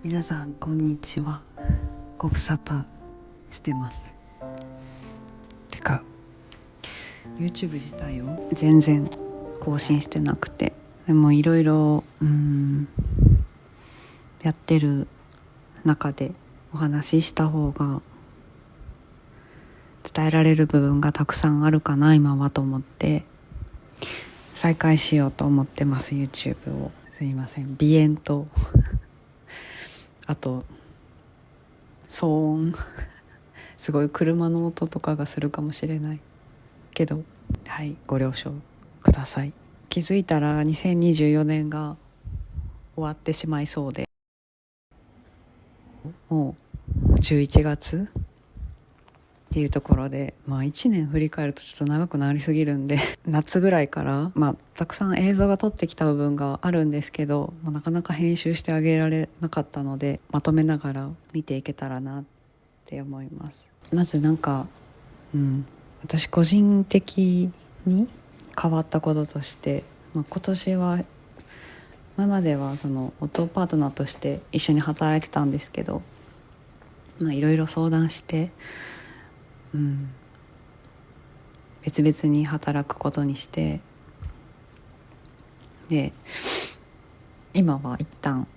皆さんこんにちは。ご無沙汰してます。てか YouTube 自体を全然更新してなくて、でもいろいろやってる中でお話しした方が伝えられる部分がたくさんあるかな今はと思って再開しようと思ってます。 YouTube を。すいません、鼻炎とあと騒音すごい車の音とかがするかもしれないけど、はい、ご了承ください。気づいたら2024年が終わってしまいそうで、もう11月っていうところで、1年振り返るとちょっと長くなりすぎるんで夏ぐらいから、たくさん映像が撮ってきた部分があるんですけど、なかなか編集してあげられなかったので、まとめながら見ていけたらなって思います。まず私個人的に変わったこととして、今年は今まではその夫パートナーとして一緒に働いてたんですけど、いろいろ相談して、別々に働くことにして、で今は一旦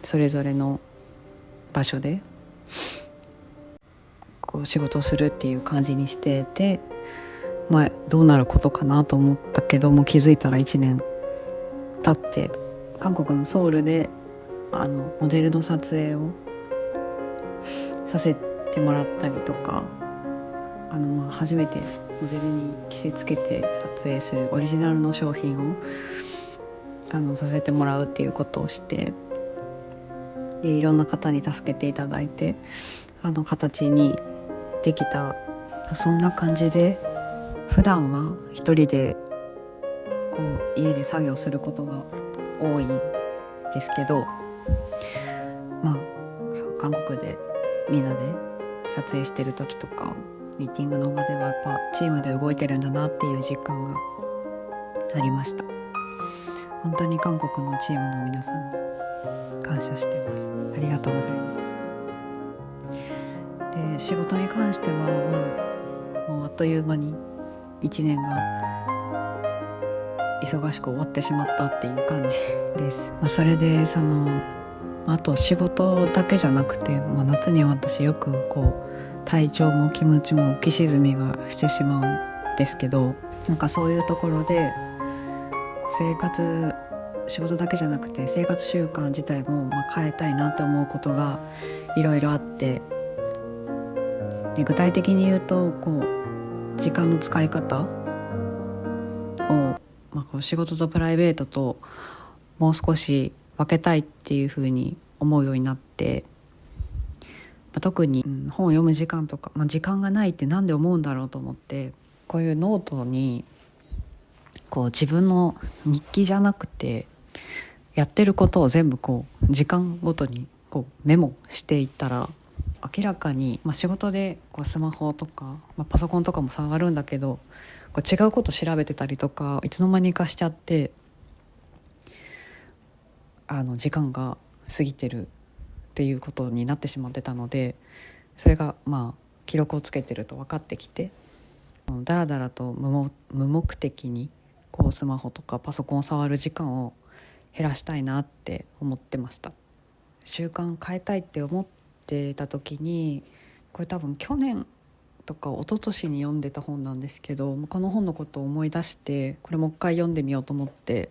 それぞれの場所でこう仕事をするっていう感じにしてて、どうなることかなと思ったけども、気づいたら1年経って韓国のソウルでモデルの撮影をさせてもらったりとか、初めてモデルに着せつけて撮影するオリジナルの商品をさせてもらうっていうことをして、でいろんな方に助けていただいて形にできた。そんな感じで普段は一人でこう家で作業することが多いですけど、そう韓国でみんなで撮影してる時とかミーティングの場ではやっぱチームで動いてるんだなっていう実感がありました。本当に韓国のチームの皆さんに感謝してます。ありがとうございます。で仕事に関してはもうあっという間に1年が忙しく終わってしまったっていう感じです。それであと仕事だけじゃなくて、夏に私よく体調も気持ちも浮き沈みがしてしまうんですけど、そういうところで仕事だけじゃなくて生活習慣自体も変えたいなって思うことがいろいろあって、で具体的に言うと時間の使い方を、仕事とプライベートともう少し分けたいっていうふうに思うようになって、特に本を読む時間とか、時間がないってなんで思うんだろうと思って、こういうノートに自分の日記じゃなくてやってることを全部時間ごとにメモしていったら、明らかに、仕事でスマホとか、パソコンとかも触るんだけど違うこと調べてたりとかいつの間にかしちゃって、時間が過ぎてるっていうことになってしまってたので、それが記録をつけてると分かってきて、だらだらと無目的にスマホとかパソコンを触る時間を減らしたいなって思ってました。習慣変えたいって思ってた時に、これ多分去年とか一昨年に読んでた本なんですけど、この本のことを思い出して、これもう一回読んでみようと思って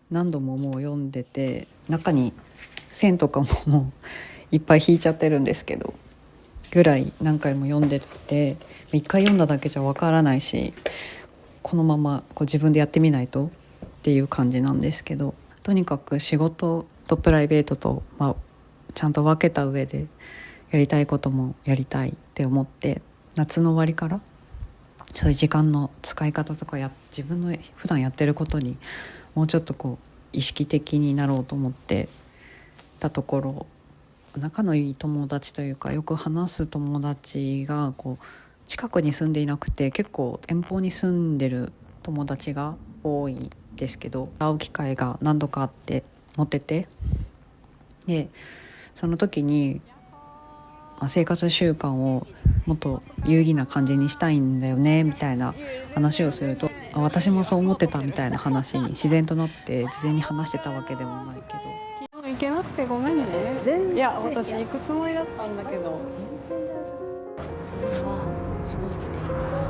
何度ももう読んでて、中に線とかももういっぱい引いちゃってるんですけどぐらい何回も読んでて、一回読んだだけじゃわからないし、このまま自分でやってみないとっていう感じなんですけど、とにかく仕事とプライベートと、ちゃんと分けた上でやりたいこともやりたいって思って、夏の終わりからそういう時間の使い方とか自分の普段やってることにもうちょっと意識的になろうと思ってたところ、仲のいい友達というかよく話す友達が近くに住んでいなくて、結構遠方に住んでる友達が多いですけど、会う機会が何度かあって持ってて、でその時に、生活習慣をもっと有意義な感じにしたいんだよねみたいな話をすると、私もそう思ってたみたいな話に自然となって、事前に話してたわけでもないけど。昨日行けなくてごめんね。いや私行くつもりだったんだけど。全然大丈夫。それはすごい似てるのが、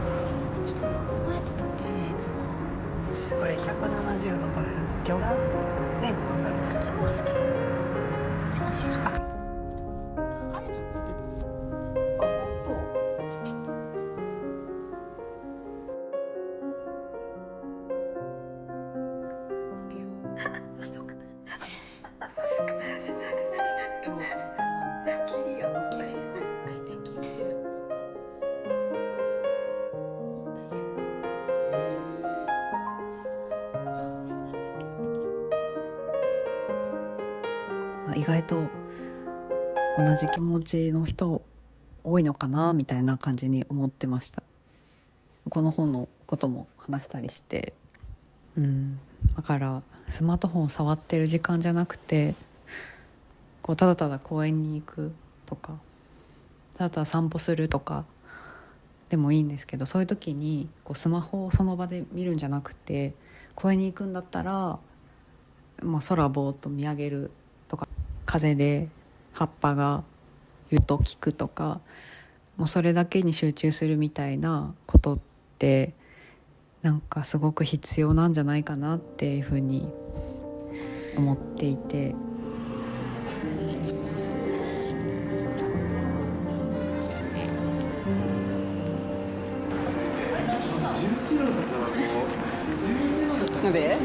ちょっとこうやって撮ってるね、いつも。これ170度撮れる。魚眼レンズわかる？撮りますけど。でもね、ちょっとあれちょっと出てる。意外と同じ気持ちの人多いのかなみたいな感じに思ってました。この本のことも話したりして、だからスマートフォンを触ってる時間じゃなくて、こうただただ公園に行くとか、ただただ散歩するとかでもいいんですけど、そういう時にこうスマホをその場で見るんじゃなくて、公園に行くんだったら、空をぼーっと見上げるとか、風で葉っぱがゆっと聞くとか、もうそれだけに集中するみたいなことってなんかすごく必要なんじゃないかなっていうふうに思っていて、ので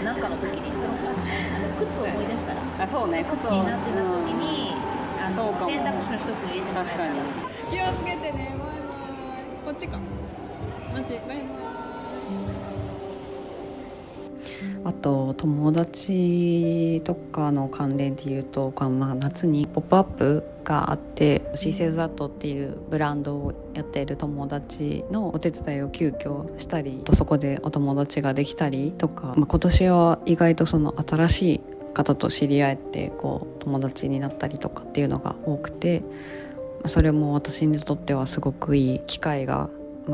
なんかの時にその靴を思い出したら、そうね、靴になってた時にそうかも選択肢の一つに入れてもらえたら。気をつけてね、バイバイ。こっちか。バイバイ。あと友達とかの関連で言うと、夏にポップアップがあって、シーセーズアットっていうブランドをやっている友達のお手伝いを急遽したり、そこでお友達ができたりとか、今年は意外とその新しい方と知り合えてこう友達になったりとかっていうのが多くて、それも私にとってはすごくいい機会が、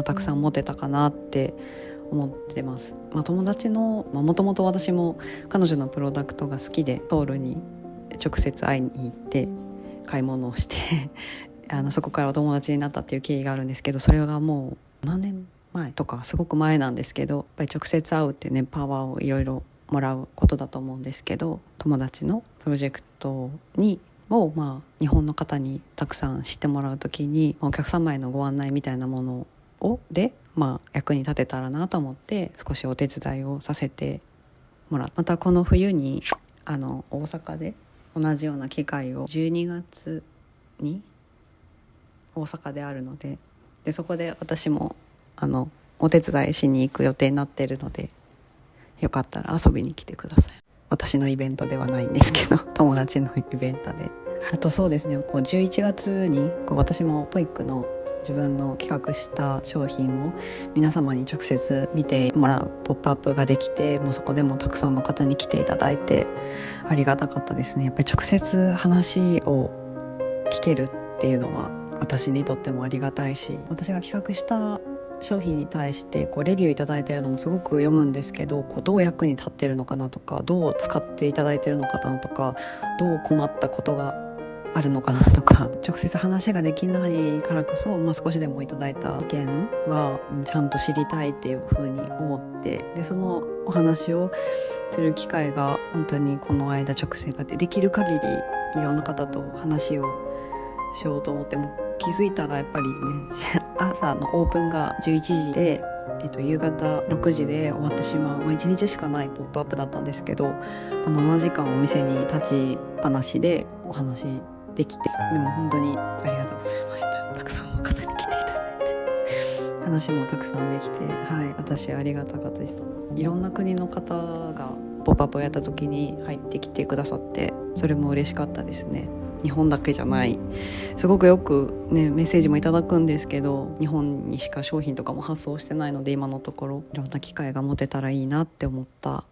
たくさん持てたかなって思ってます。友達のもともと私も彼女のプロダクトが好きで、ソウルに直接会いに行って買い物をしてそこからお友達になったっていう経緯があるんですけど、それがもう何年前とかすごく前なんですけど、やっぱり直接会うってね、パワーをいろいろもらうことだと思うんですけど、友達のプロジェクトを日本の方にたくさん知ってもらうときに、お客様へのご案内みたいなもので役に立てたらなと思って少しお手伝いをさせてもらう。またこの冬に大阪で同じような機会を12月に大阪であるので、そこで私もお手伝いしに行く予定になっているので、よかったら遊びに来てください。私のイベントではないんですけど友達のイベントで。あとそうですね、11月に私もポイックの自分の企画した商品を皆様に直接見てもらうポップアップができて、もうそこでもたくさんの方に来ていただいてありがたかったですね。やっぱり直接話を聞けるっていうのは私にとってもありがたいし、私が企画した商品に対してレビューいただいているのもすごく読むんですけど、どう役に立ってるのかなとか、どう使っていただいてるのかなとか、どう困ったことがあるのかなとか、直接話ができないからこそ、少しでもいただいた意見はちゃんと知りたいっていうふうに思って、でそのお話をする機会が本当にこの間直接できる限りいろんな方と話をしようと思っても、気づいたらやっぱりね朝のオープンが11時で、夕方6時で終わってしまう、1日しかないポップアップだったんですけど、7時間お店に立ちっぱなしでお話できて、でも本当にありがとうございました。たくさんの方に来ていただいて話もたくさんできて、私ありがたかったです。いろんな国の方がポップアップをやった時に入ってきてくださって、それも嬉しかったですね。日本だけじゃない、すごくよくねメッセージもいただくんですけど、日本にしか商品とかも発送してないので、今のところいろんな機会が持てたらいいなって思った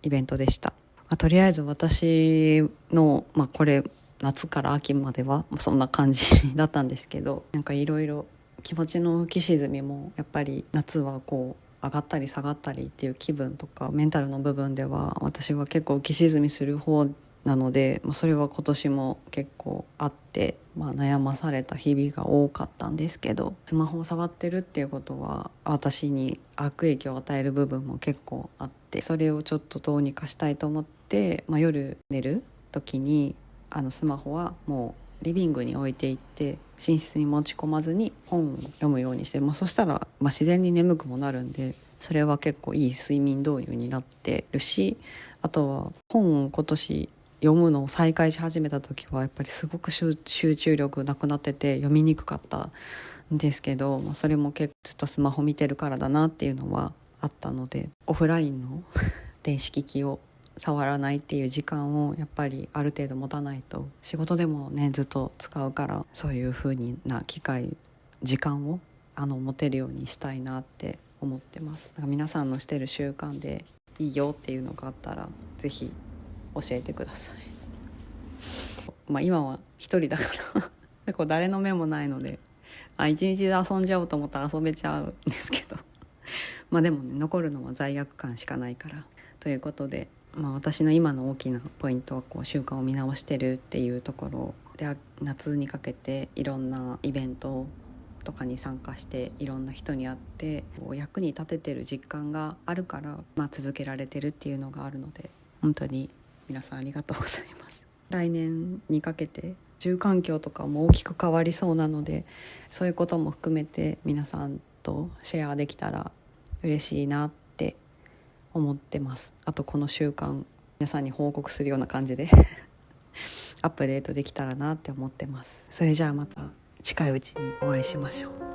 イベントでした。とりあえず私の、これ夏から秋まではそんな感じだったんですけど、なんかいろいろ気持ちの浮き沈みもやっぱり夏はこう上がったり下がったりっていう気分とかメンタルの部分では私は結構浮き沈みする方なので、それは今年も結構あって、悩まされた日々が多かったんですけど、スマホを触ってるっていうことは私に悪影響を与える部分も結構あって、それをちょっとどうにかしたいと思って、夜寝る時にスマホはもうリビングに置いていって寝室に持ち込まずに本を読むようにして、そしたら自然に眠くもなるんで、それは結構いい睡眠導入になってるし、あとは本を今年読むのを再開し始めた時はやっぱりすごく集中力なくなってて読みにくかったんですけど、それも結構ずっとスマホ見てるからだなっていうのはあったので、オフラインの電子機器を触らないっていう時間をやっぱりある程度持たないと、仕事でもねずっと使うから、そういう風な機会時間を持てるようにしたいなって思ってます。皆さんのしてる習慣でいいよっていうのがあったらぜひ教えてください。今は一人だから結構誰の目もないので、一日で遊んじゃおうと思ったら遊べちゃうんですけどでもね、残るのは罪悪感しかないから。ということで、私の今の大きなポイントは習慣を見直してるっていうところで、夏にかけていろんなイベントとかに参加していろんな人に会って役に立ててる実感があるから、続けられてるっていうのがあるので、本当に皆さんありがとうございます。来年にかけて住環境とかも大きく変わりそうなので、そういうことも含めて皆さんとシェアできたら嬉しいなって思ってます。あとこの習慣皆さんに報告するような感じでアップデートできたらなって思ってます。それじゃあまた近いうちにお会いしましょう。